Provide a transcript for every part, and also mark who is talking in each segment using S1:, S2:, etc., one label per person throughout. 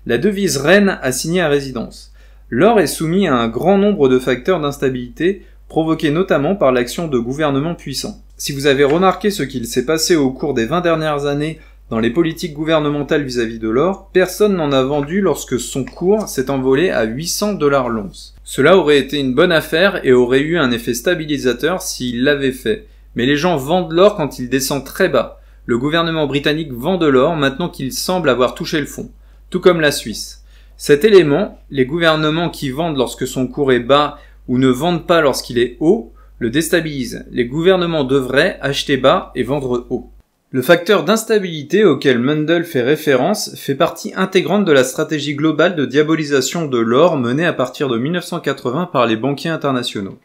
S1: La devise reine assignée à résidence. L'or est soumis à un grand nombre de facteurs d'instabilité, provoqués notamment par l'action de gouvernements puissants. Si vous avez remarqué ce qu'il s'est passé au cours des 20 dernières années dans les politiques gouvernementales vis-à-vis de l'or, personne n'en a vendu lorsque son cours s'est envolé à 800 $ l'once. Cela aurait été une bonne affaire et aurait eu un effet stabilisateur s'il l'avait fait. Mais les gens vendent l'or quand il descend très bas. Le gouvernement britannique vend de l'or maintenant qu'il semble avoir touché le fond, tout comme la Suisse. Cet élément, les gouvernements qui vendent lorsque son cours est bas ou ne vendent pas lorsqu'il est haut, le déstabilisent. Les gouvernements devraient acheter bas et vendre haut. Le facteur d'instabilité auquel Mundell fait référence fait partie intégrante de la stratégie globale de diabolisation de l'or menée à partir de 1980 par les banquiers internationaux.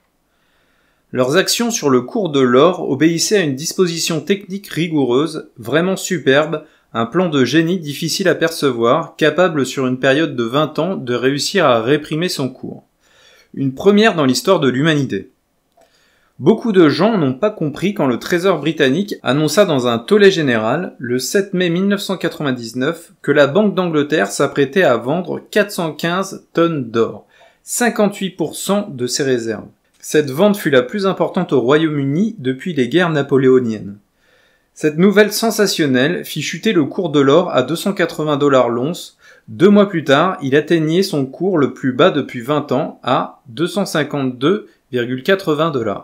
S1: Leurs actions sur le cours de l'or obéissaient à une disposition technique rigoureuse, vraiment superbe, un plan de génie difficile à percevoir, capable sur une période de 20 ans de réussir à réprimer son cours. Une première dans l'histoire de l'humanité. Beaucoup de gens n'ont pas compris quand le Trésor britannique annonça dans un tollé général, le 7 mai 1999, que la Banque d'Angleterre s'apprêtait à vendre 415 tonnes d'or, 58% de ses réserves. Cette vente fut la plus importante au Royaume-Uni depuis les guerres napoléoniennes. Cette nouvelle sensationnelle fit chuter le cours de l'or à 280 $ l'once. 2 mois plus tard, il atteignait son cours le plus bas depuis 20 ans à 252,80 $.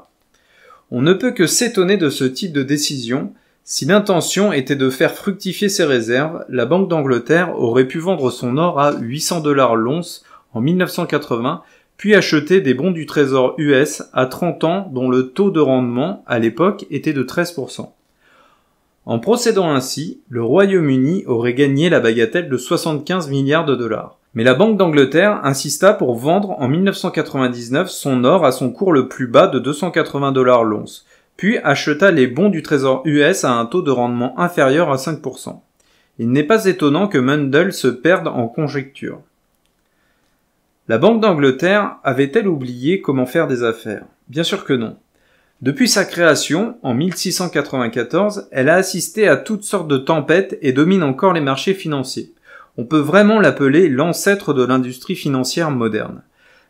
S1: On ne peut que s'étonner de ce type de décision. Si l'intention était de faire fructifier ses réserves, la Banque d'Angleterre aurait pu vendre son or à 800 $ l'once en 1980, puis acheter des bons du Trésor US à 30 ans dont le taux de rendement, à l'époque, était de 13%. En procédant ainsi, le Royaume-Uni aurait gagné la bagatelle de 75 milliards de $. Mais la Banque d'Angleterre insista pour vendre en 1999 son or à son cours le plus bas de 280 $ l'once, puis acheta les bons du Trésor US à un taux de rendement inférieur à 5%. Il n'est pas étonnant que Mundell se perde en conjectures. La Banque d'Angleterre avait-elle oublié comment faire des affaires? Bien sûr que non. Depuis sa création, en 1694, elle a assisté à toutes sortes de tempêtes et domine encore les marchés financiers. On peut vraiment l'appeler l'ancêtre de l'industrie financière moderne.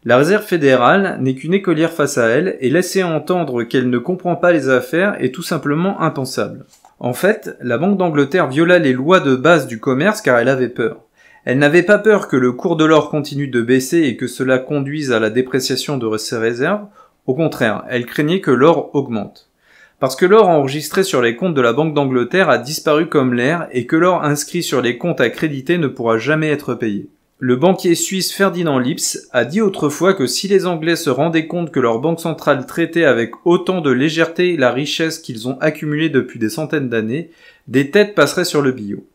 S1: La Réserve fédérale n'est qu'une écolière face à elle et laisser entendre qu'elle ne comprend pas les affaires est tout simplement impensable. En fait, la Banque d'Angleterre viola les lois de base du commerce car elle avait peur. Elle n'avait pas peur que le cours de l'or continue de baisser et que cela conduise à la dépréciation de ses réserves. Au contraire, elle craignait que l'or augmente. Parce que l'or enregistré sur les comptes de la Banque d'Angleterre a disparu comme l'air et que l'or inscrit sur les comptes à créditer ne pourra jamais être payé. Le banquier suisse Ferdinand Lipps a dit autrefois que si les Anglais se rendaient compte que leur banque centrale traitait avec autant de légèreté la richesse qu'ils ont accumulée depuis des centaines d'années, des têtes passeraient sur le billot.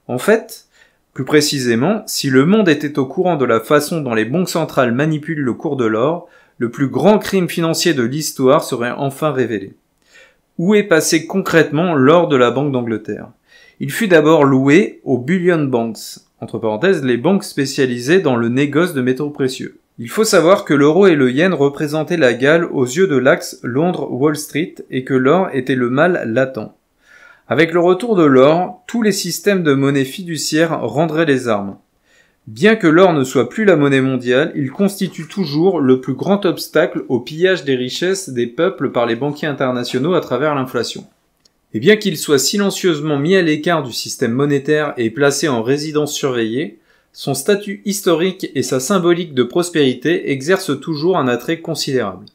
S1: En fait, plus précisément, si le monde était au courant de la façon dont les banques centrales manipulent le cours de l'or, le plus grand crime financier de l'histoire serait enfin révélé. Où est passé concrètement l'or de la Banque d'Angleterre? Il fut d'abord loué aux bullion banks, entre parenthèses les banques spécialisées dans le négoce de métaux précieux. Il faut savoir que l'euro et le yen représentaient la Galles aux yeux de l'axe Londres-Wall Street et que l'or était le mal latent. Avec le retour de l'or, tous les systèmes de monnaie fiduciaire rendraient les armes. Bien que l'or ne soit plus la monnaie mondiale, il constitue toujours le plus grand obstacle au pillage des richesses des peuples par les banquiers internationaux à travers l'inflation. Et bien qu'il soit silencieusement mis à l'écart du système monétaire et placé en résidence surveillée, son statut historique et sa symbolique de prospérité exercent toujours un attrait considérable.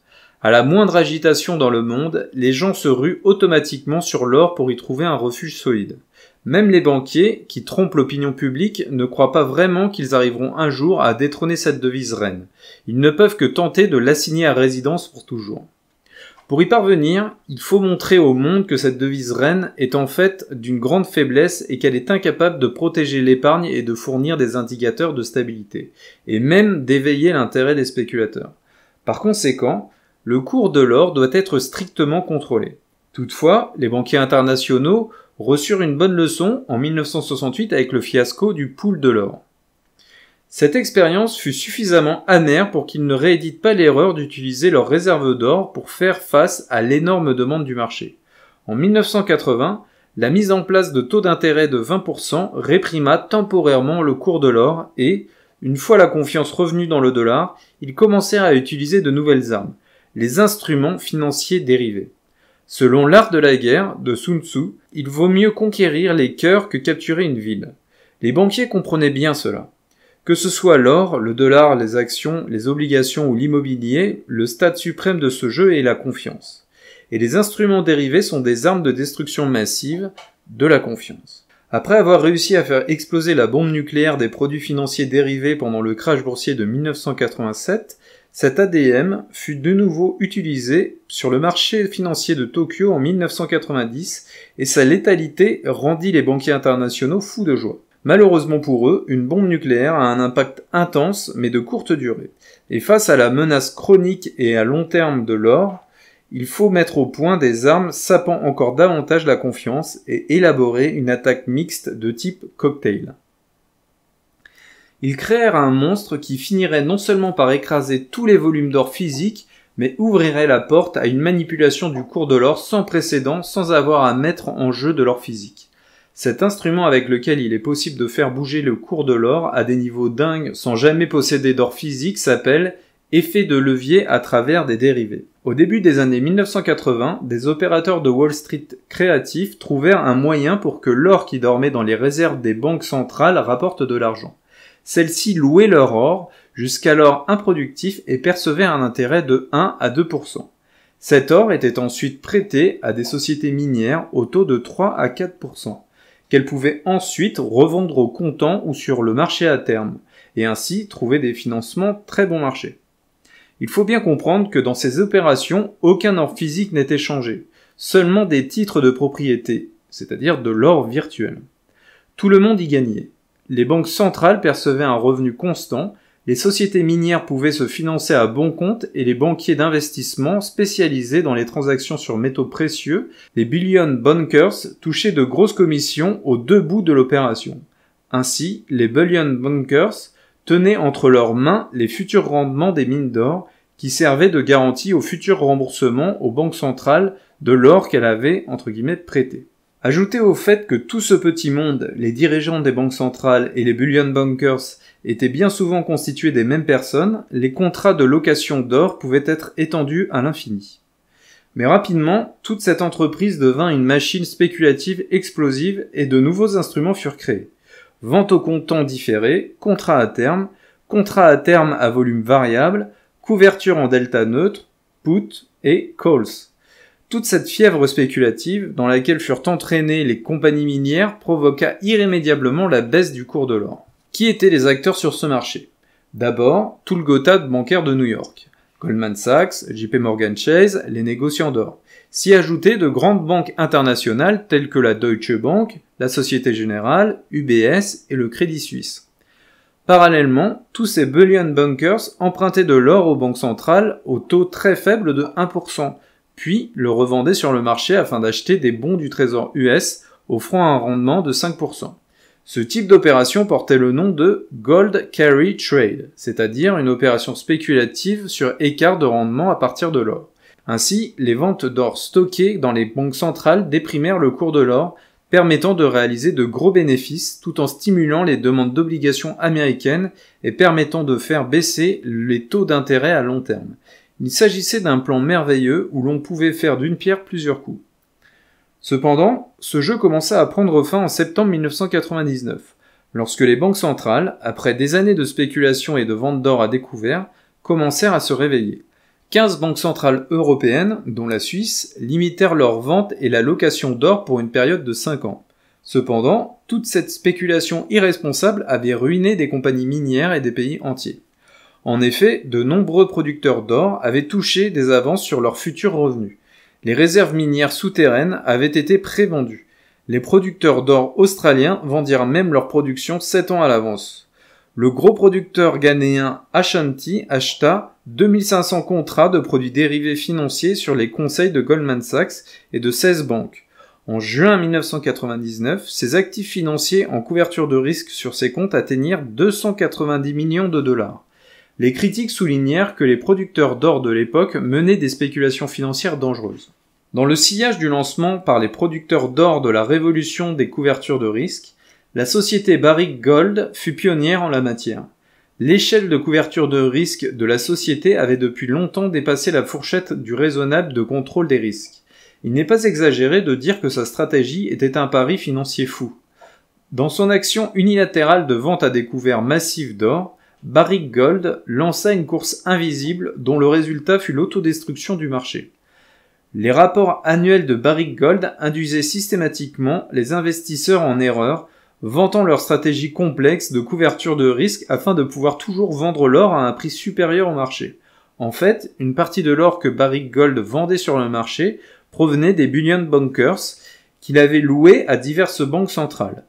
S1: À la moindre agitation dans le monde, les gens se ruent automatiquement sur l'or pour y trouver un refuge solide. Même les banquiers, qui trompent l'opinion publique, ne croient pas vraiment qu'ils arriveront un jour à détrôner cette devise reine. Ils ne peuvent que tenter de l'assigner à résidence pour toujours. Pour y parvenir, il faut montrer au monde que cette devise reine est en fait d'une grande faiblesse et qu'elle est incapable de protéger l'épargne et de fournir des indicateurs de stabilité, et même d'éveiller l'intérêt des spéculateurs. Par conséquent, le cours de l'or doit être strictement contrôlé. Toutefois, les banquiers internationaux reçurent une bonne leçon en 1968 avec le fiasco du pool de l'or. Cette expérience fut suffisamment amère pour qu'ils ne rééditent pas l'erreur d'utiliser leurs réserves d'or pour faire face à l'énorme demande du marché. En 1980, La mise en place de taux d'intérêt de 20% réprima temporairement le cours de l'or et, une fois la confiance revenue dans le dollar, ils commencèrent à utiliser de nouvelles armes, les instruments financiers dérivés. Selon l'art de la guerre de Sun Tzu, il vaut mieux conquérir les cœurs que capturer une ville. Les banquiers comprenaient bien cela. Que ce soit l'or, le dollar, les actions, les obligations ou l'immobilier, le stade suprême de ce jeu est la confiance. Et les instruments dérivés sont des armes de destruction massive de la confiance. Après avoir réussi à faire exploser la bombe nucléaire des produits financiers dérivés pendant le crash boursier de 1987, cet ADM fut de nouveau utilisé sur le marché financier de Tokyo en 1990 et sa létalité rendit les banquiers internationaux fous de joie. Malheureusement pour eux, une bombe nucléaire a un impact intense mais de courte durée. Et face à la menace chronique et à long terme de l'or, il faut mettre au point des armes sapant encore davantage la confiance et élaborer une attaque mixte de type cocktail. Ils créèrent un monstre qui finirait non seulement par écraser tous les volumes d'or physiques, mais ouvrirait la porte à une manipulation du cours de l'or sans précédent sans avoir à mettre en jeu de l'or physique. Cet instrument avec lequel il est possible de faire bouger le cours de l'or à des niveaux dingues sans jamais posséder d'or physique s'appelle effet de levier à travers des dérivés. Au début des années 1980, des opérateurs de Wall Street créatifs trouvèrent un moyen pour que l'or qui dormait dans les réserves des banques centrales rapporte de l'argent. Celles-ci louaient leur or, jusqu'alors improductif, et percevaient un intérêt de 1 à 2%. Cet or était ensuite prêté à des sociétés minières au taux de 3 à 4%, qu'elles pouvaient ensuite revendre au comptant ou sur le marché à terme, et ainsi trouver des financements très bon marché. Il faut bien comprendre que dans ces opérations, aucun or physique n'est échangé, seulement des titres de propriété, c'est-à-dire de l'or virtuel. Tout le monde y gagnait. Les banques centrales percevaient un revenu constant, les sociétés minières pouvaient se financer à bon compte et les banquiers d'investissement spécialisés dans les transactions sur métaux précieux, les bullion bankers, touchaient de grosses commissions aux deux bouts de l'opération. Ainsi, les bullion bankers tenaient entre leurs mains les futurs rendements des mines d'or qui servaient de garantie au futur remboursement aux banques centrales de l'or qu'elles avaient entre guillemets prêté. Ajoutez au fait que tout ce petit monde, les dirigeants des banques centrales et les bullion bankers, étaient bien souvent constitués des mêmes personnes, les contrats de location d'or pouvaient être étendus à l'infini. Mais rapidement, toute cette entreprise devint une machine spéculative explosive et de nouveaux instruments furent créés. Vente au comptant différé, contrat à terme à volume variable, couverture en delta neutre, put et calls. Toute cette fièvre spéculative, dans laquelle furent entraînées les compagnies minières, provoqua irrémédiablement la baisse du cours de l'or. Qui étaient les acteurs sur ce marché? D'abord, tout le gotha bancaire de New York. Goldman Sachs, JP Morgan Chase, les négociants d'or. S'y ajoutaient de grandes banques internationales telles que la Deutsche Bank, la Société Générale, UBS et le Crédit Suisse. Parallèlement, tous ces bullion bankers empruntaient de l'or aux banques centrales au taux très faible de 1%, puis le revendaient sur le marché afin d'acheter des bons du trésor US offrant un rendement de 5%. Ce type d'opération portait le nom de Gold Carry Trade, c'est-à-dire une opération spéculative sur écart de rendement à partir de l'or. Ainsi, les ventes d'or stockées dans les banques centrales déprimèrent le cours de l'or, permettant de réaliser de gros bénéfices tout en stimulant les demandes d'obligations américaines et permettant de faire baisser les taux d'intérêt à long terme. Il s'agissait d'un plan merveilleux où l'on pouvait faire d'une pierre plusieurs coups. Cependant, ce jeu commença à prendre fin en septembre 1999, lorsque les banques centrales, après des années de spéculation et de vente d'or à découvert, commencèrent à se réveiller. 15 banques centrales européennes, dont la Suisse, limitèrent leurs ventes et la location d'or pour une période de 5 ans. Cependant, toute cette spéculation irresponsable avait ruiné des compagnies minières et des pays entiers. En effet, de nombreux producteurs d'or avaient touché des avances sur leurs futurs revenus. Les réserves minières souterraines avaient été prévendues. Les producteurs d'or australiens vendirent même leur production 7 ans à l'avance. Le gros producteur ghanéen Ashanti acheta 2500 contrats de produits dérivés financiers sur les conseils de Goldman Sachs et de 16 banques. En juin 1999, ses actifs financiers en couverture de risque sur ces comptes atteignirent 290 millions de dollars. Les critiques soulignèrent que les producteurs d'or de l'époque menaient des spéculations financières dangereuses. Dans le sillage du lancement par les producteurs d'or de la révolution des couvertures de risque, la société Barrick Gold fut pionnière en la matière. L'échelle de couverture de risque de la société avait depuis longtemps dépassé la fourchette du raisonnable de contrôle des risques. Il n'est pas exagéré de dire que sa stratégie était un pari financier fou. Dans son action unilatérale de vente à découvert massive d'or, Barrick Gold lança une course invisible dont le résultat fut l'autodestruction du marché. Les rapports annuels de Barrick Gold induisaient systématiquement les investisseurs en erreur, vantant leur stratégie complexe de couverture de risque afin de pouvoir toujours vendre l'or à un prix supérieur au marché. En fait, une partie de l'or que Barrick Gold vendait sur le marché provenait des bullion bankers qu'il avait loués à diverses banques centrales.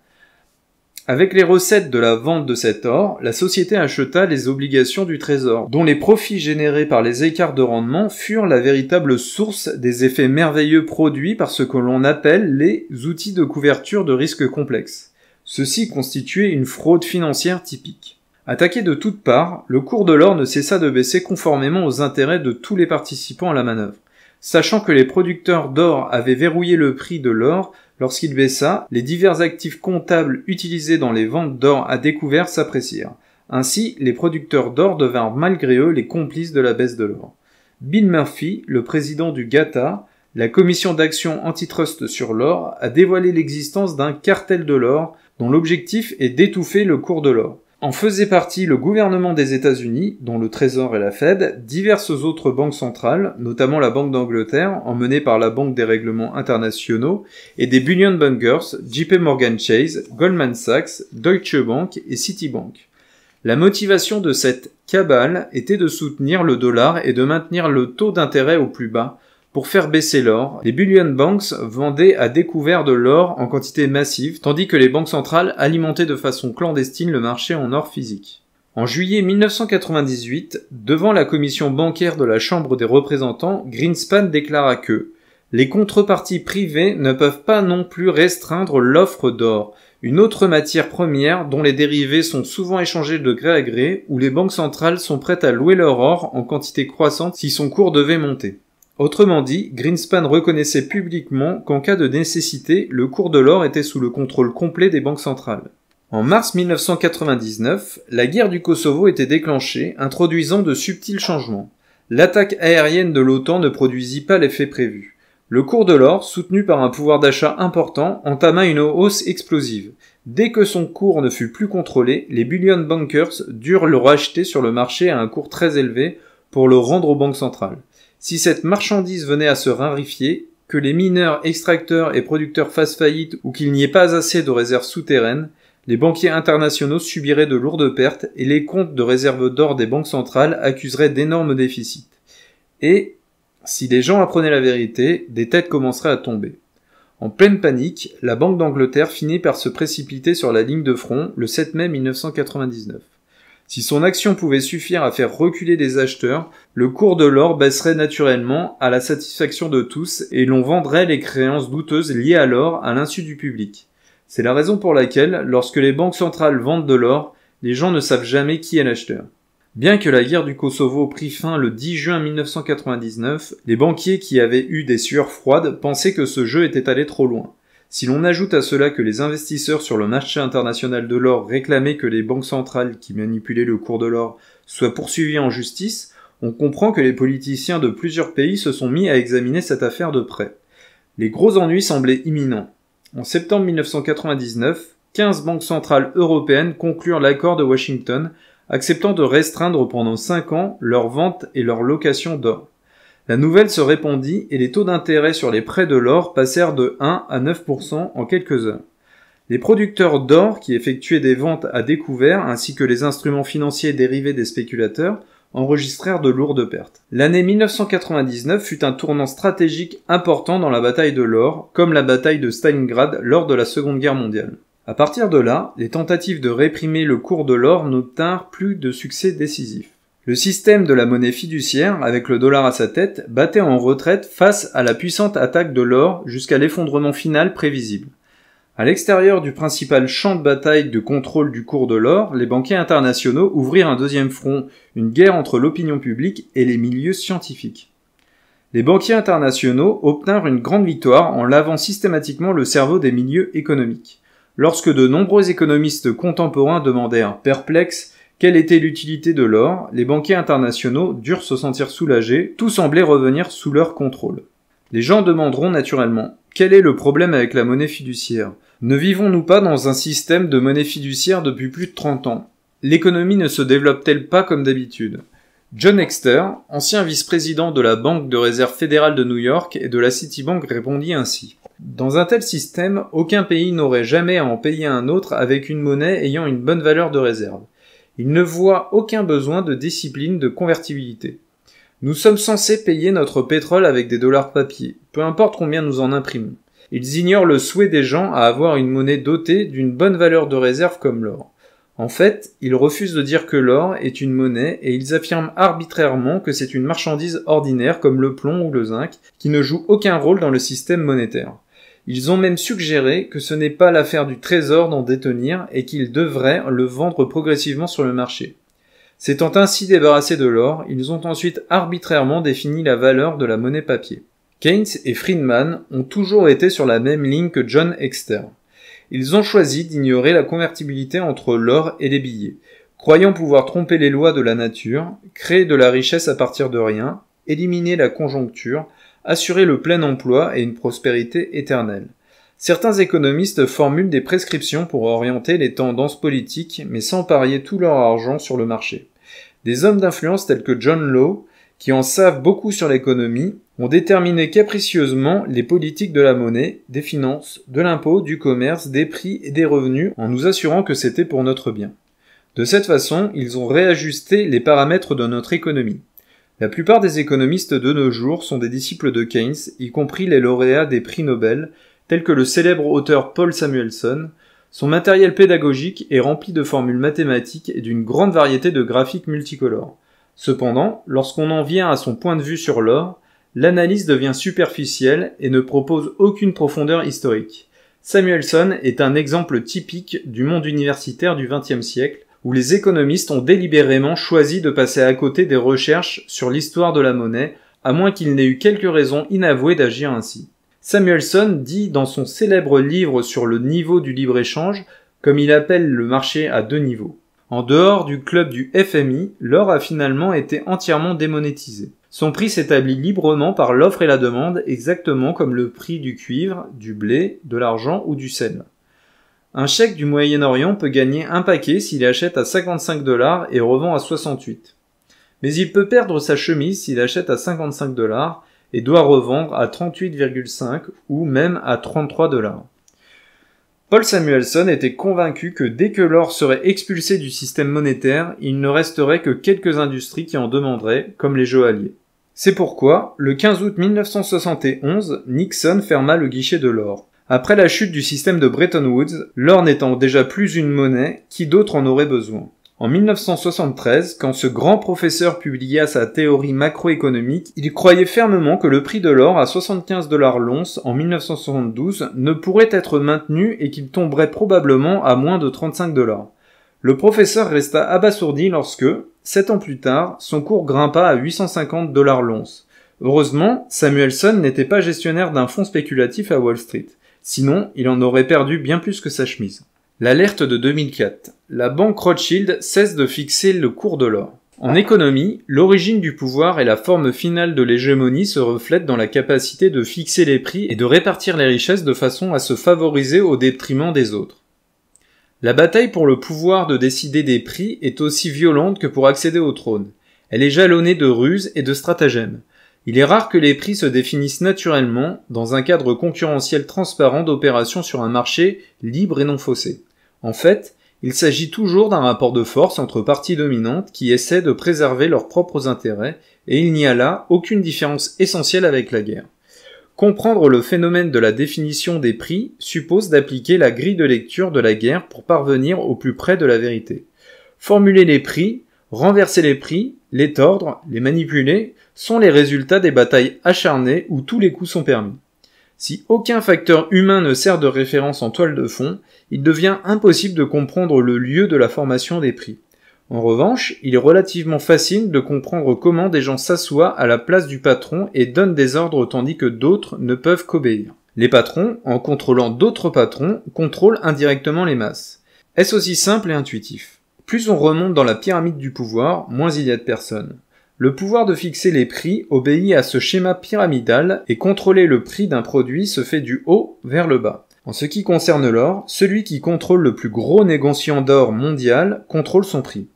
S1: Avec les recettes de la vente de cet or, la société acheta les obligations du trésor, dont les profits générés par les écarts de rendement furent la véritable source des effets merveilleux produits par ce que l'on appelle les outils de couverture de risque complexes. Ceci constituait une fraude financière typique. Attaqué de toutes parts, le cours de l'or ne cessa de baisser conformément aux intérêts de tous les participants à la manœuvre. Sachant que les producteurs d'or avaient verrouillé le prix de l'or lorsqu'il baissa, les divers actifs comptables utilisés dans les ventes d'or à découvert s'apprécièrent. Ainsi, les producteurs d'or devinrent malgré eux les complices de la baisse de l'or. Bill Murphy, le président du GATA, la commission d'action antitrust sur l'or, a dévoilé l'existence d'un cartel de l'or dont l'objectif est d'étouffer le cours de l'or. En faisaient partie le gouvernement des États-Unis, dont le Trésor et la Fed, diverses autres banques centrales, notamment la Banque d'Angleterre, emmenée par la Banque des règlements internationaux, et des bullion bankers, JP Morgan Chase, Goldman Sachs, Deutsche Bank et Citibank. La motivation de cette cabale était de soutenir le dollar et de maintenir le taux d'intérêt au plus bas. Pour faire baisser l'or, les bullion banks vendaient à découvert de l'or en quantité massive, tandis que les banques centrales alimentaient de façon clandestine le marché en or physique. En juillet 1998, devant la commission bancaire de la Chambre des représentants, Greenspan déclara que « les contreparties privées ne peuvent pas non plus restreindre l'offre d'or, une autre matière première dont les dérivés sont souvent échangés de gré à gré, où les banques centrales sont prêtes à louer leur or en quantité croissante si son cours devait monter. » Autrement dit, Greenspan reconnaissait publiquement qu'en cas de nécessité, le cours de l'or était sous le contrôle complet des banques centrales. En mars 1999, la guerre du Kosovo était déclenchée, introduisant de subtils changements. L'attaque aérienne de l'OTAN ne produisit pas l'effet prévu. Le cours de l'or, soutenu par un pouvoir d'achat important, entama une hausse explosive. Dès que son cours ne fut plus contrôlé, les bullion bankers durent le racheter sur le marché à un cours très élevé pour le rendre aux banques centrales. Si cette marchandise venait à se raréfier, que les mineurs, extracteurs et producteurs fassent faillite ou qu'il n'y ait pas assez de réserves souterraines, les banquiers internationaux subiraient de lourdes pertes et les comptes de réserves d'or des banques centrales accuseraient d'énormes déficits. Et, si les gens apprenaient la vérité, des têtes commenceraient à tomber. En pleine panique, la Banque d'Angleterre finit par se précipiter sur la ligne de front le 7 mai 1999. Si son action pouvait suffire à faire reculer les acheteurs, le cours de l'or baisserait naturellement à la satisfaction de tous et l'on vendrait les créances douteuses liées à l'or à l'insu du public. C'est la raison pour laquelle, lorsque les banques centrales vendent de l'or, les gens ne savent jamais qui est l'acheteur. Bien que la guerre du Kosovo prit fin le 10 juin 1999, les banquiers qui avaient eu des sueurs froides pensaient que ce jeu était allé trop loin. Si l'on ajoute à cela que les investisseurs sur le marché international de l'or réclamaient que les banques centrales qui manipulaient le cours de l'or soient poursuivies en justice, on comprend que les politiciens de plusieurs pays se sont mis à examiner cette affaire de près. Les gros ennuis semblaient imminents. En septembre 1999, 15 banques centrales européennes conclurent l'accord de Washington, acceptant de restreindre pendant 5 ans leur vente et leur location d'or. La nouvelle se répandit et les taux d'intérêt sur les prêts de l'or passèrent de 1 à 9% en quelques heures. Les producteurs d'or qui effectuaient des ventes à découvert ainsi que les instruments financiers dérivés des spéculateurs enregistrèrent de lourdes pertes. L'année 1999 fut un tournant stratégique important dans la bataille de l'or, comme la bataille de Stalingrad lors de la Seconde Guerre mondiale. À partir de là, les tentatives de réprimer le cours de l'or n'obtinrent plus de succès décisif. Le système de la monnaie fiduciaire, avec le dollar à sa tête, battait en retraite face à la puissante attaque de l'or jusqu'à l'effondrement final prévisible. À l'extérieur du principal champ de bataille de contrôle du cours de l'or, les banquiers internationaux ouvrirent un deuxième front, une guerre entre l'opinion publique et les milieux scientifiques. Les banquiers internationaux obtinrent une grande victoire en lavant systématiquement le cerveau des milieux économiques. Lorsque de nombreux économistes contemporains demandèrent, perplexes, quelle était l'utilité de l'or, les banquiers internationaux durent se sentir soulagés, tout semblait revenir sous leur contrôle. Les gens demanderont naturellement, quel est le problème avec la monnaie fiduciaire? Ne vivons-nous pas dans un système de monnaie fiduciaire depuis plus de 30 ans? L'économie ne se développe-t-elle pas comme d'habitude? John Exter, ancien vice-président de la Banque de réserve fédérale de New York et de la Citibank, répondit ainsi. Dans un tel système, aucun pays n'aurait jamais à en payer un autre avec une monnaie ayant une bonne valeur de réserve. Il ne voit aucun besoin de discipline de convertibilité. Nous sommes censés payer notre pétrole avec des dollars papier, peu importe combien nous en imprimons. Ils ignorent le souhait des gens à avoir une monnaie dotée d'une bonne valeur de réserve comme l'or. En fait, ils refusent de dire que l'or est une monnaie et ils affirment arbitrairement que c'est une marchandise ordinaire comme le plomb ou le zinc qui ne joue aucun rôle dans le système monétaire. Ils ont même suggéré que ce n'est pas l'affaire du Trésor d'en détenir et qu'ils devraient le vendre progressivement sur le marché. S'étant ainsi débarrassés de l'or, ils ont ensuite arbitrairement défini la valeur de la monnaie papier. Keynes et Friedman ont toujours été sur la même ligne que John Exter. Ils ont choisi d'ignorer la convertibilité entre l'or et les billets, croyant pouvoir tromper les lois de la nature, créer de la richesse à partir de rien, éliminer la conjoncture, assurer le plein emploi et une prospérité éternelle. Certains économistes formulent des prescriptions pour orienter les tendances politiques, mais sans parier tout leur argent sur le marché. Des hommes d'influence tels que John Law, qui en savent beaucoup sur l'économie, ont déterminé capricieusement les politiques de la monnaie, des finances, de l'impôt, du commerce, des prix et des revenus en nous assurant que c'était pour notre bien. De cette façon, ils ont réajusté les paramètres de notre économie. La plupart des économistes de nos jours sont des disciples de Keynes, y compris les lauréats des prix Nobel, tels que le célèbre auteur Paul Samuelson. Son matériel pédagogique est rempli de formules mathématiques et d'une grande variété de graphiques multicolores. Cependant, lorsqu'on en vient à son point de vue sur l'or, l'analyse devient superficielle et ne propose aucune profondeur historique. Samuelson est un exemple typique du monde universitaire du XXe siècle, où les économistes ont délibérément choisi de passer à côté des recherches sur l'histoire de la monnaie, à moins qu'il n'ait eu quelques raisons inavouées d'agir ainsi. Samuelson dit dans son célèbre livre sur le niveau du libre-échange, comme il appelle le marché à deux niveaux. En dehors du club du FMI, l'or a finalement été entièrement démonétisé. Son prix s'établit librement par l'offre et la demande, exactement comme le prix du cuivre, du blé, de l'argent ou du sel. Un cheikh du Moyen-Orient peut gagner un paquet s'il achète à 55 $ et revend à 68. Mais il peut perdre sa chemise s'il achète à 55 $ et doit revendre à 38,5 ou même à 33 $. Paul Samuelson était convaincu que dès que l'or serait expulsé du système monétaire, il ne resterait que quelques industries qui en demanderaient, comme les joailliers. C'est pourquoi, le 15 août 1971, Nixon ferma le guichet de l'or. Après la chute du système de Bretton Woods, l'or n'étant déjà plus une monnaie, qui d'autre en aurait besoin? En 1973, quand ce grand professeur publia sa théorie macroéconomique, il croyait fermement que le prix de l'or à 75 $ l'once en 1972 ne pourrait être maintenu et qu'il tomberait probablement à moins de 35 $. Le professeur resta abasourdi lorsque, 7 ans plus tard, son cours grimpa à 850 $ l'once. Heureusement, Samuelson n'était pas gestionnaire d'un fonds spéculatif à Wall Street. Sinon, il en aurait perdu bien plus que sa chemise. L'alerte de 2004. La banque Rothschild cesse de fixer le cours de l'or. En économie, l'origine du pouvoir et la forme finale de l'hégémonie se reflètent dans la capacité de fixer les prix et de répartir les richesses de façon à se favoriser au détriment des autres. La bataille pour le pouvoir de décider des prix est aussi violente que pour accéder au trône. Elle est jalonnée de ruses et de stratagèmes. Il est rare que les prix se définissent naturellement dans un cadre concurrentiel transparent d'opérations sur un marché libre et non faussé. En fait, il s'agit toujours d'un rapport de force entre parties dominantes qui essaient de préserver leurs propres intérêts, et il n'y a là aucune différence essentielle avec la guerre. Comprendre le phénomène de la définition des prix suppose d'appliquer la grille de lecture de la guerre pour parvenir au plus près de la vérité. Formuler les prix, renverser les prix, les tordre, les manipuler, sont les résultats des batailles acharnées où tous les coups sont permis. Si aucun facteur humain ne sert de référence en toile de fond, il devient impossible de comprendre le lieu de la formation des prix. En revanche, il est relativement facile de comprendre comment des gens s'assoient à la place du patron et donnent des ordres tandis que d'autres ne peuvent qu'obéir. Les patrons, en contrôlant d'autres patrons, contrôlent indirectement les masses. Est-ce aussi simple et intuitif? Plus on remonte dans la pyramide du pouvoir, moins il y a de personnes. Le pouvoir de fixer les prix obéit à ce schéma pyramidal et contrôler le prix d'un produit se fait du haut vers le bas. En ce qui concerne l'or, celui qui contrôle le plus gros négociant d'or mondial contrôle son prix.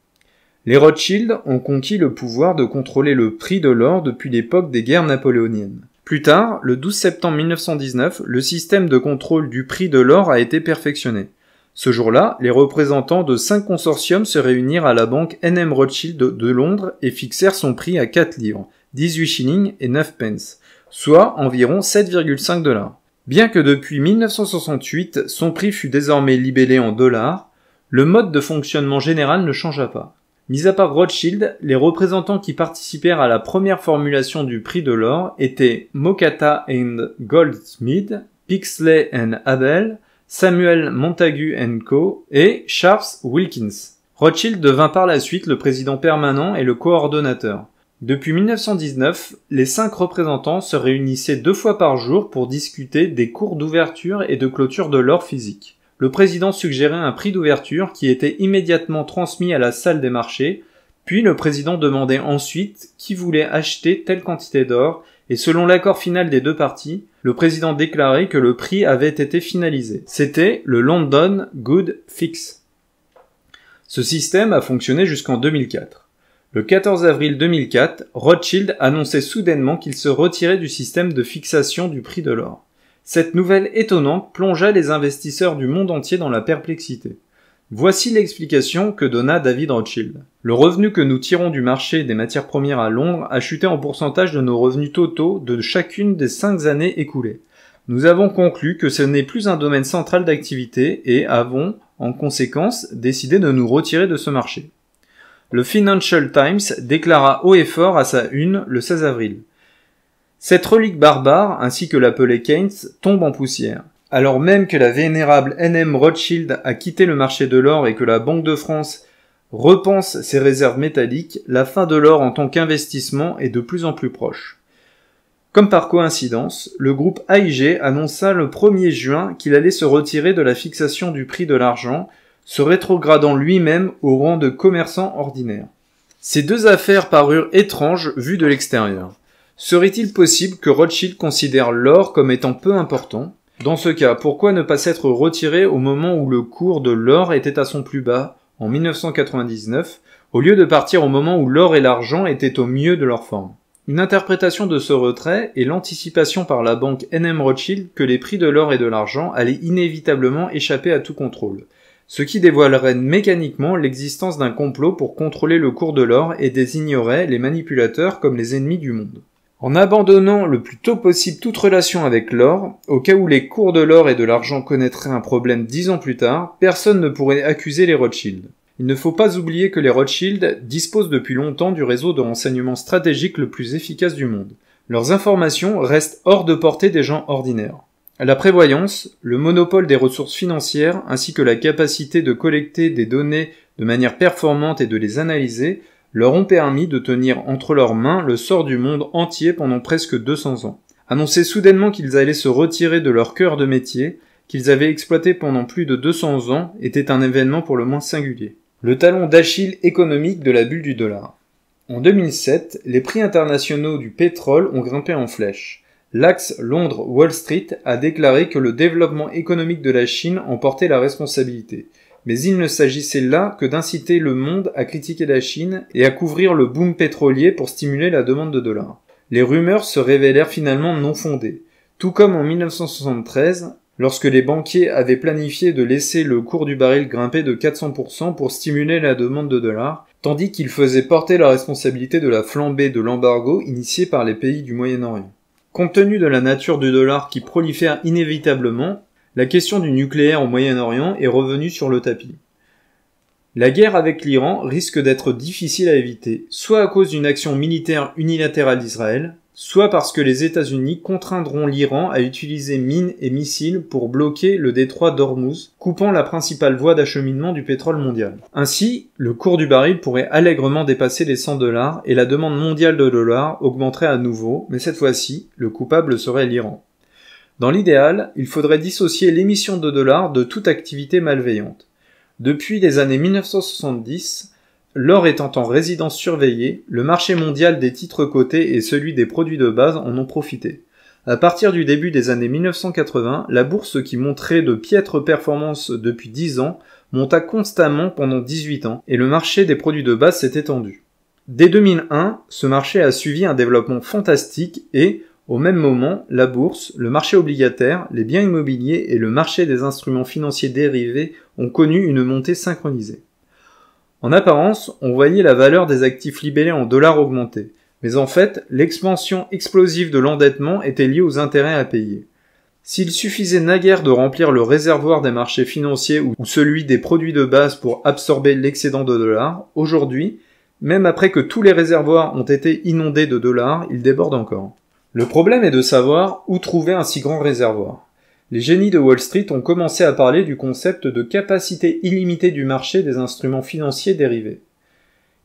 S1: Les Rothschild ont conquis le pouvoir de contrôler le prix de l'or depuis l'époque des guerres napoléoniennes. Plus tard, le 12 septembre 1919, le système de contrôle du prix de l'or a été perfectionné. Ce jour-là, les représentants de 5 consortiums se réunirent à la banque N.M. Rothschild de Londres et fixèrent son prix à 4 livres, 18 shillings et 9 pence, soit environ 7,5 $. Bien que depuis 1968, son prix fût désormais libellé en dollars, le mode de fonctionnement général ne changea pas. Mis à part Rothschild, les représentants qui participèrent à la première formulation du prix de l'or étaient Mokata & Goldsmith, Pixley & Abel, Samuel Montagu & Co. et Charles Wilkins. Rothschild devint par la suite le président permanent et le coordonnateur. Depuis 1919, les 5 représentants se réunissaient 2 fois par jour pour discuter des cours d'ouverture et de clôture de l'or physique. Le président suggérait un prix d'ouverture qui était immédiatement transmis à la salle des marchés, puis le président demandait ensuite qui voulait acheter telle quantité d'or, et selon l'accord final des 2 parties, le président déclarait que le prix avait été finalisé. C'était le London Good Fix. Ce système a fonctionné jusqu'en 2004. Le 14 avril 2004, Rothschild annonçait soudainement qu'il se retirait du système de fixation du prix de l'or. Cette nouvelle étonnante plongea les investisseurs du monde entier dans la perplexité. Voici l'explication que donna David Rothschild. Le revenu que nous tirons du marché des matières premières à Londres a chuté en pourcentage de nos revenus totaux de chacune des 5 années écoulées. Nous avons conclu que ce n'est plus un domaine central d'activité et avons, en conséquence, décidé de nous retirer de ce marché. Le Financial Times déclara haut et fort à sa une le 16 avril. Cette relique barbare, ainsi que l'appelait Keynes, tombe en poussière. Alors même que la vénérable N.M. Rothschild a quitté le marché de l'or et que la Banque de France repense ses réserves métalliques, la fin de l'or en tant qu'investissement est de plus en plus proche. Comme par coïncidence, le groupe AIG annonça le 1er juin qu'il allait se retirer de la fixation du prix de l'argent, se rétrogradant lui-même au rang de commerçant ordinaire. Ces 2 affaires parurent étranges vues de l'extérieur. Serait-il possible que Rothschild considère l'or comme étant peu important? Dans ce cas, pourquoi ne pas s'être retiré au moment où le cours de l'or était à son plus bas, en 1999, au lieu de partir au moment où l'or et l'argent étaient au mieux de leur forme? Une interprétation de ce retrait est l'anticipation par la banque N.M. Rothschild que les prix de l'or et de l'argent allaient inévitablement échapper à tout contrôle, ce qui dévoilerait mécaniquement l'existence d'un complot pour contrôler le cours de l'or et désignerait les manipulateurs comme les ennemis du monde. En abandonnant le plus tôt possible toute relation avec l'or, au cas où les cours de l'or et de l'argent connaîtraient un problème 10 ans plus tard, personne ne pourrait accuser les Rothschild. Il ne faut pas oublier que les Rothschild disposent depuis longtemps du réseau de renseignement stratégique le plus efficace du monde. Leurs informations restent hors de portée des gens ordinaires. La prévoyance, le monopole des ressources financières ainsi que la capacité de collecter des données de manière performante et de les analyser leur ont permis de tenir entre leurs mains le sort du monde entier pendant presque 200 ans. Annoncer soudainement qu'ils allaient se retirer de leur cœur de métier, qu'ils avaient exploité pendant plus de 200 ans, était un événement pour le moins singulier. Le talon d'Achille économique de la bulle du dollar. En 2007, les prix internationaux du pétrole ont grimpé en flèche. L'Axe Londres-Wall Street a déclaré que le développement économique de la Chine en portait la responsabilité. Mais il ne s'agissait là que d'inciter le monde à critiquer la Chine et à couvrir le boom pétrolier pour stimuler la demande de dollars. Les rumeurs se révélèrent finalement non fondées. Tout comme en 1973, lorsque les banquiers avaient planifié de laisser le cours du baril grimper de 400% pour stimuler la demande de dollars, tandis qu'ils faisaient porter la responsabilité de la flambée de l'embargo initié par les pays du Moyen-Orient. Compte tenu de la nature du dollar qui prolifère inévitablement, la question du nucléaire au Moyen-Orient est revenue sur le tapis. La guerre avec l'Iran risque d'être difficile à éviter, soit à cause d'une action militaire unilatérale d'Israël, soit parce que les États-Unis contraindront l'Iran à utiliser mines et missiles pour bloquer le détroit d'Ormuz, coupant la principale voie d'acheminement du pétrole mondial. Ainsi, le cours du baril pourrait allègrement dépasser les 100 $ et la demande mondiale de dollars augmenterait à nouveau, mais cette fois-ci, le coupable serait l'Iran. Dans l'idéal, il faudrait dissocier l'émission de dollars de toute activité malveillante. Depuis les années 1970, l'or étant en résidence surveillée, le marché mondial des titres cotés et celui des produits de base en ont profité. À partir du début des années 1980, la bourse qui montrait de piètres performances depuis 10 ans monta constamment pendant 18 ans et le marché des produits de base s'est étendu. Dès 2001, ce marché a suivi un développement fantastique et, au même moment, la bourse, le marché obligataire, les biens immobiliers et le marché des instruments financiers dérivés ont connu une montée synchronisée. En apparence, on voyait la valeur des actifs libellés en dollars augmenter, mais en fait, l'expansion explosive de l'endettement était liée aux intérêts à payer. S'il suffisait naguère de remplir le réservoir des marchés financiers ou celui des produits de base pour absorber l'excédent de dollars, aujourd'hui, même après que tous les réservoirs ont été inondés de dollars, ils débordent encore. Le problème est de savoir où trouver un si grand réservoir. Les génies de Wall Street ont commencé à parler du concept de capacité illimitée du marché des instruments financiers dérivés.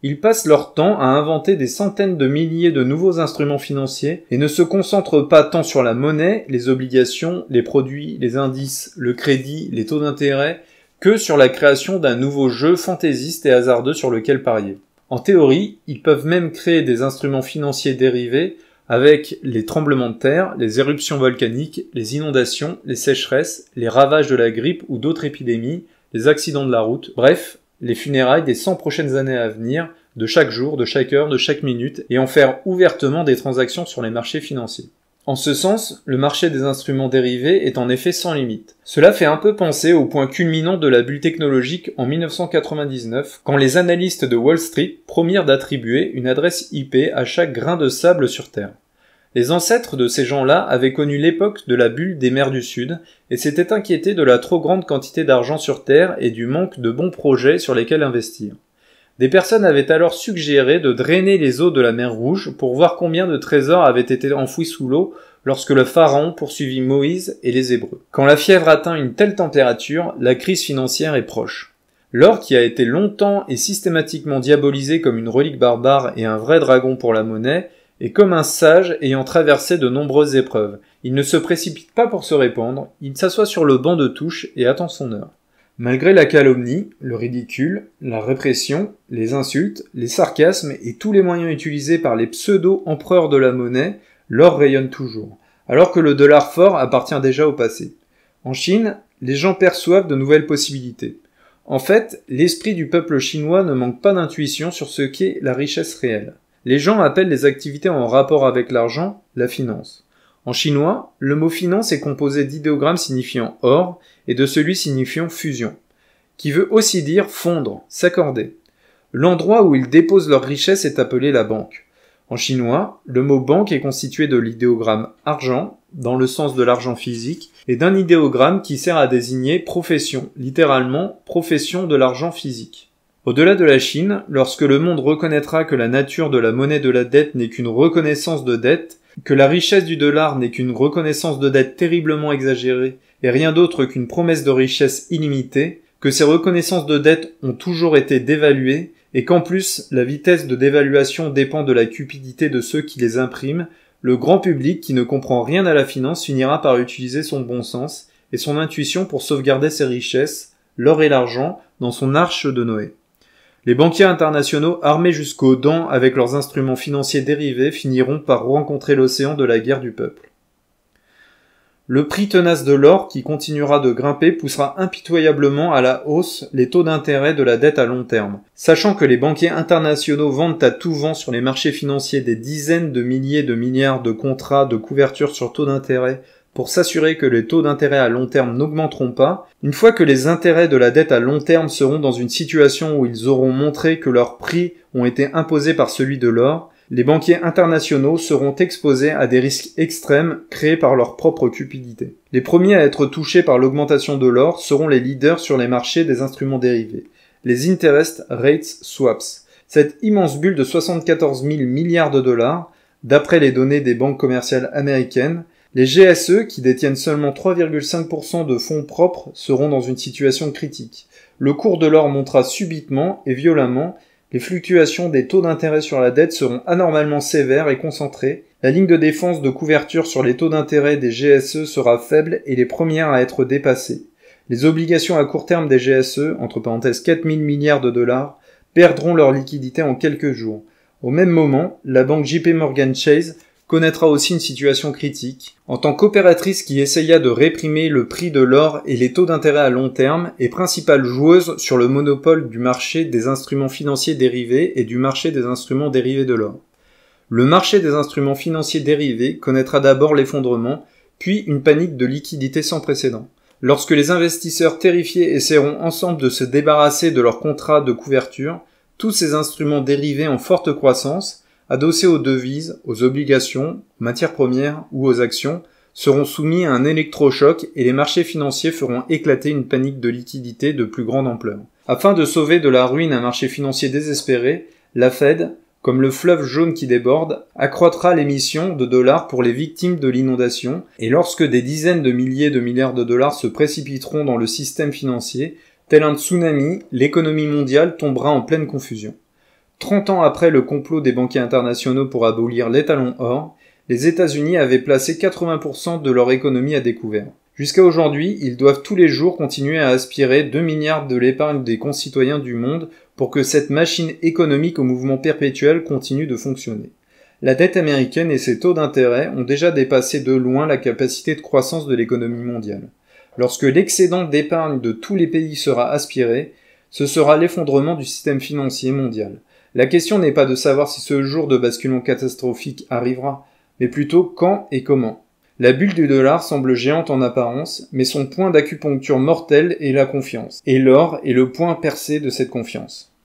S1: Ils passent leur temps à inventer des centaines de milliers de nouveaux instruments financiers et ne se concentrent pas tant sur la monnaie, les obligations, les produits, les indices, le crédit, les taux d'intérêt, que sur la création d'un nouveau jeu fantaisiste et hasardeux sur lequel parier. En théorie, ils peuvent même créer des instruments financiers dérivés avec les tremblements de terre, les éruptions volcaniques, les inondations, les sécheresses, les ravages de la grippe ou d'autres épidémies, les accidents de la route, bref, les funérailles des 100 prochaines années à venir, de chaque jour, de chaque heure, de chaque minute, et en faire ouvertement des transactions sur les marchés financiers. En ce sens, le marché des instruments dérivés est en effet sans limite. Cela fait un peu penser au point culminant de la bulle technologique en 1999, quand les analystes de Wall Street promirent d'attribuer une adresse IP à chaque grain de sable sur Terre. Les ancêtres de ces gens-là avaient connu l'époque de la bulle des mers du Sud et s'étaient inquiétés de la trop grande quantité d'argent sur Terre et du manque de bons projets sur lesquels investir. Des personnes avaient alors suggéré de drainer les eaux de la mer Rouge pour voir combien de trésors avaient été enfouis sous l'eau lorsque le pharaon poursuivit Moïse et les Hébreux. Quand la fièvre atteint une telle température, la crise financière est proche. L'or, qui a été longtemps et systématiquement diabolisé comme une relique barbare et un vrai dragon pour la monnaie, est comme un sage ayant traversé de nombreuses épreuves. Il ne se précipite pas pour se répandre, il s'assoit sur le banc de touche et attend son heure. Malgré la calomnie, le ridicule, la répression, les insultes, les sarcasmes et tous les moyens utilisés par les pseudo-empereurs de la monnaie, l'or rayonne toujours, alors que le dollar fort appartient déjà au passé. En Chine, les gens perçoivent de nouvelles possibilités. En fait, l'esprit du peuple chinois ne manque pas d'intuition sur ce qu'est la richesse réelle. Les gens appellent les activités en rapport avec l'argent la finance. En chinois, le mot finance est composé d'idéogrammes signifiant or et de celui signifiant fusion, qui veut aussi dire fondre, s'accorder. L'endroit où ils déposent leur richesse est appelé la banque. En chinois, le mot banque est constitué de l'idéogramme argent, dans le sens de l'argent physique, et d'un idéogramme qui sert à désigner profession, littéralement profession de l'argent physique. Au-delà de la Chine, lorsque le monde reconnaîtra que la nature de la monnaie de la dette n'est qu'une reconnaissance de dette, que la richesse du dollar n'est qu'une reconnaissance de dette terriblement exagérée et rien d'autre qu'une promesse de richesse illimitée, que ces reconnaissances de dette ont toujours été dévaluées et qu'en plus la vitesse de dévaluation dépend de la cupidité de ceux qui les impriment, le grand public qui ne comprend rien à la finance finira par utiliser son bon sens et son intuition pour sauvegarder ses richesses, l'or et l'argent, dans son arche de Noé. Les banquiers internationaux armés jusqu'aux dents avec leurs instruments financiers dérivés finiront par rencontrer l'océan de la guerre du peuple. Le prix tenace de l'or, qui continuera de grimper, poussera impitoyablement à la hausse les taux d'intérêt de la dette à long terme. Sachant que les banquiers internationaux vendent à tout vent sur les marchés financiers des dizaines de milliers de milliards de contrats de couverture sur taux d'intérêt pour s'assurer que les taux d'intérêt à long terme n'augmenteront pas, une fois que les intérêts de la dette à long terme seront dans une situation où ils auront montré que leurs prix ont été imposés par celui de l'or, les banquiers internationaux seront exposés à des risques extrêmes créés par leur propre cupidité. Les premiers à être touchés par l'augmentation de l'or seront les leaders sur les marchés des instruments dérivés, les Interest Rate Swaps. Cette immense bulle de 74 000 milliards de dollars D'après les données des banques commerciales américaines, les GSE, qui détiennent seulement 3,5% de fonds propres, seront dans une situation critique. Le cours de l'or montera subitement et violemment, les fluctuations des taux d'intérêt sur la dette seront anormalement sévères et concentrées, la ligne de défense de couverture sur les taux d'intérêt des GSE sera faible et les premières à être dépassées. Les obligations à court terme des GSE, entre parenthèses 4 000 milliards de dollars, perdront leur liquidité en quelques jours. Au même moment, la banque JP Morgan Chase connaîtra aussi une situation critique. En tant qu'opératrice qui essaya de réprimer le prix de l'or et les taux d'intérêt à long terme, et principale joueuse sur le monopole du marché des instruments financiers dérivés et du marché des instruments dérivés de l'or. Le marché des instruments financiers dérivés connaîtra d'abord l'effondrement, puis une panique de liquidité sans précédent. Lorsque les investisseurs terrifiés essaieront ensemble de se débarrasser de leurs contrats de couverture, tous ces instruments dérivés en forte croissance, adossés aux devises, aux obligations, aux matières premières ou aux actions, seront soumis à un électrochoc et les marchés financiers feront éclater une panique de liquidité de plus grande ampleur. Afin de sauver de la ruine un marché financier désespéré, la Fed, comme le fleuve jaune qui déborde, accroîtra l'émission de dollars pour les victimes de l'inondation, et lorsque des dizaines de milliers de milliards de dollars se précipiteront dans le système financier, tel un tsunami, l'économie mondiale tombera en pleine confusion. 30 ans après le complot des banquiers internationaux pour abolir l'étalon or, les États-Unis avaient placé 80% de leur économie à découvert. Jusqu'à aujourd'hui, ils doivent tous les jours continuer à aspirer 2 milliards de l'épargne des concitoyens du monde pour que cette machine économique au mouvement perpétuel continue de fonctionner. La dette américaine et ses taux d'intérêt ont déjà dépassé de loin la capacité de croissance de l'économie mondiale. Lorsque l'excédent d'épargne de tous les pays sera aspiré, ce sera l'effondrement du système financier mondial. La question n'est pas de savoir si ce jour de basculement catastrophique arrivera, mais plutôt quand et comment. La bulle du dollar semble géante en apparence, mais son point d'acupuncture mortel est la confiance. Et l'or est le point percé de cette confiance.